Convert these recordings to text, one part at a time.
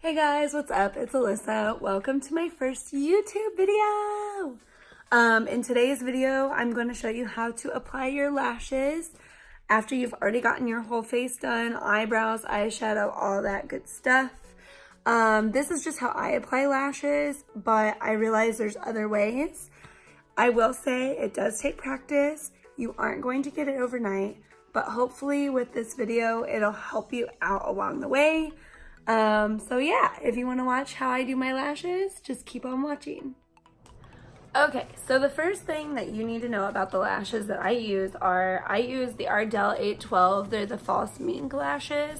Hey guys, what's up? It's Alyssa. Welcome to my first YouTube video. In today's video, I'm going to show you how to apply your lashes after you've already gotten your whole face done, eyebrows, eyeshadow, all that good stuff. This is just how I apply lashes, but I realize there's other ways. I will say it does take practice. You aren't going to get it overnight, but hopefully with this video, it'll help you out along the way. So yeah, if you want to watch how I do my lashes, just keep on watching. Okay, so the first thing that you need to know about the lashes that I use the Ardell 812. They're the false mink lashes.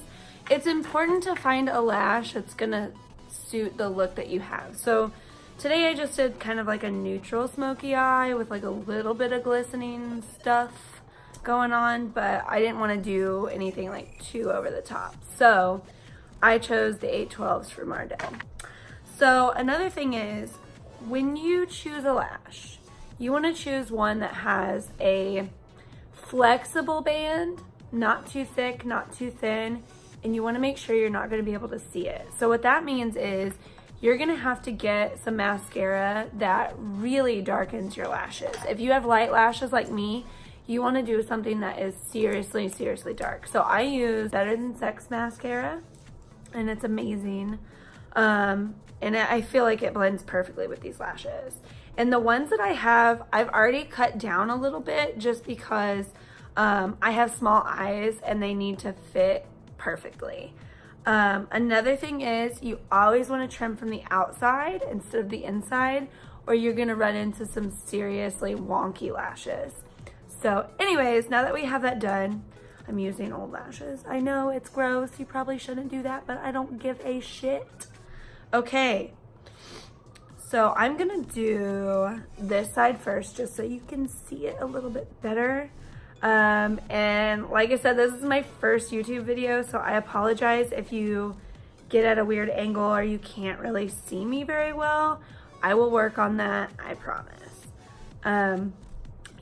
It's important to find a lash that's gonna suit the look that you have. So today I just did kind of like a neutral smoky eye with like a little bit of glistening stuff going on, but I didn't want to do anything like too over the top. So I chose the 812s from Ardell. So another thing is, when you choose a lash, you want to choose one that has a flexible band, not too thick, not too thin, and you want to make sure you're not going to be able to see it. So what that means is you're going to have to get some mascara that really darkens your lashes. If you have light lashes like me, you want to do something that is seriously, seriously dark. So I use Better Than Sex mascara, and it's amazing. And I feel like it blends perfectly with these lashes. And the ones that I have, I've already cut down a little bit just because I have small eyes and they need to fit perfectly. Another thing is, you always want to trim from the outside instead of the inside, or you're gonna run into some seriously wonky lashes. So anyways, now that we have that done, I'm using old lashes. I know it's gross, you probably shouldn't do that, but I don't give a shit. Okay, so I'm gonna do this side first just so you can see it a little bit better. And like I said, this is my first YouTube video, so I apologize if you get at a weird angle or you can't really see me very well. I will work on that, I promise.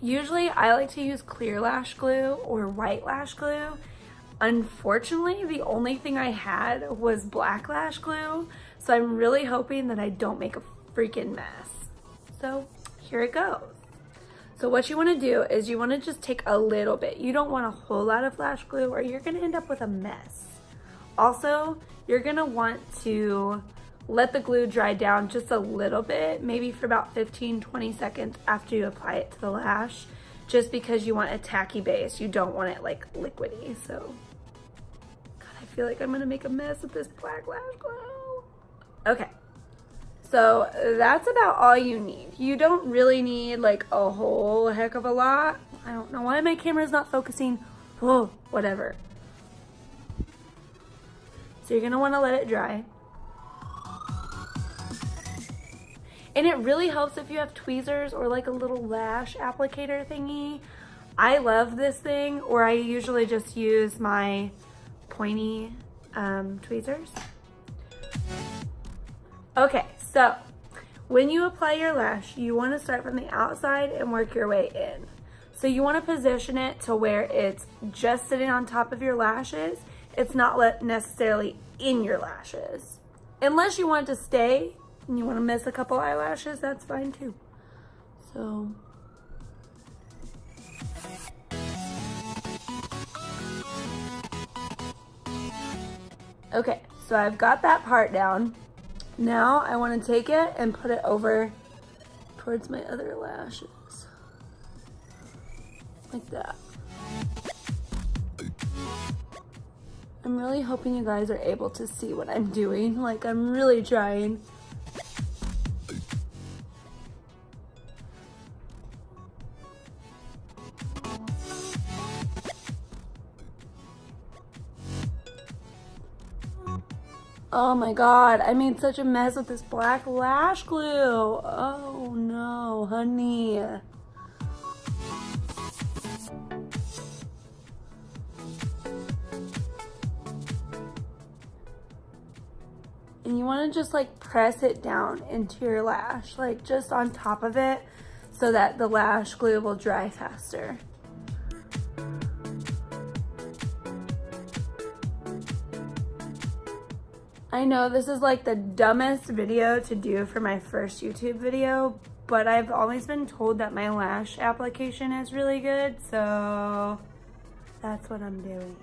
Usually I like to use clear lash glue or white lash glue. Unfortunately, the only thing I had was black lash glue, so I'm really hoping that I don't make a freaking mess. So here it goes. So what you want to do is you want to just take a little bit. You don't want a whole lot of lash glue or you're going to end up with a mess. Also, you're going to want to let the glue dry down just a little bit, maybe for about 15-20 seconds after you apply it to the lash, just because you want a tacky base. You don't want it like liquidy. So, God, I feel like I'm gonna make a mess with this black lash glue. Okay, so that's about all you need. You don't really need like a whole heck of a lot. I don't know why my camera's not focusing. Oh, whatever. So you're gonna wanna let it dry. And it really helps if you have tweezers or like a little lash applicator thingy. I love this thing, or I usually just use my pointy tweezers. Okay, so when you apply your lash, you want to start from the outside and work your way in. So you want to position it to where it's just sitting on top of your lashes. It's not necessarily in your lashes. Unless you want it to stay and you want to miss a couple eyelashes, that's fine too. So okay, so I've got that part down. Now I want to take it and put it over towards my other lashes, like that. I'm really hoping you guys are able to see what I'm doing. Like, I'm really trying. Oh my God, I made such a mess with this black lash glue. Oh no, honey. And you want to just like press it down into your lash, like just on top of it, so that the lash glue will dry faster. I know this is like the dumbest video to do for my first YouTube video, but I've always been told that my lash application is really good, so that's what I'm doing.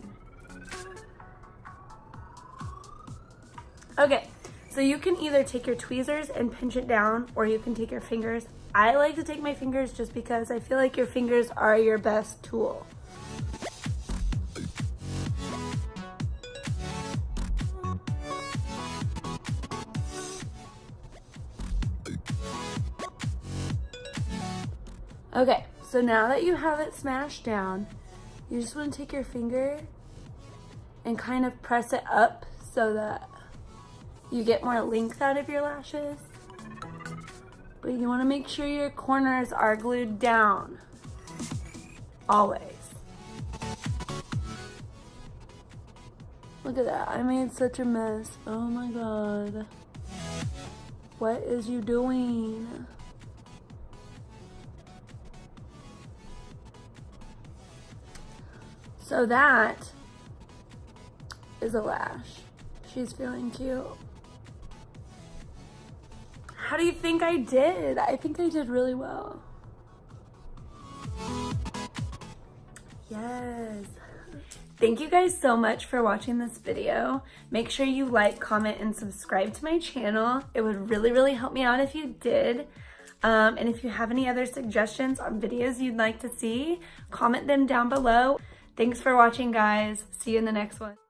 Okay, so you can either take your tweezers and pinch it down, or you can take your fingers. I like to take my fingers just because I feel like your fingers are your best tool. Okay, so now that you have it smashed down, you just want to take your finger and kind of press it up so that you get more length out of your lashes. But you want to make sure your corners are glued down, always. Look at that, I made such a mess. Oh my God. What is you doing? So that is a lash. She's feeling cute. How do you think I did? I think I did really well. Yes. Thank you guys so much for watching this video. Make sure you like, comment, and subscribe to my channel. It would really, really help me out if you did. And if you have any other suggestions on videos you'd like to see, comment them down below. Thanks for watching, guys. See you in the next one.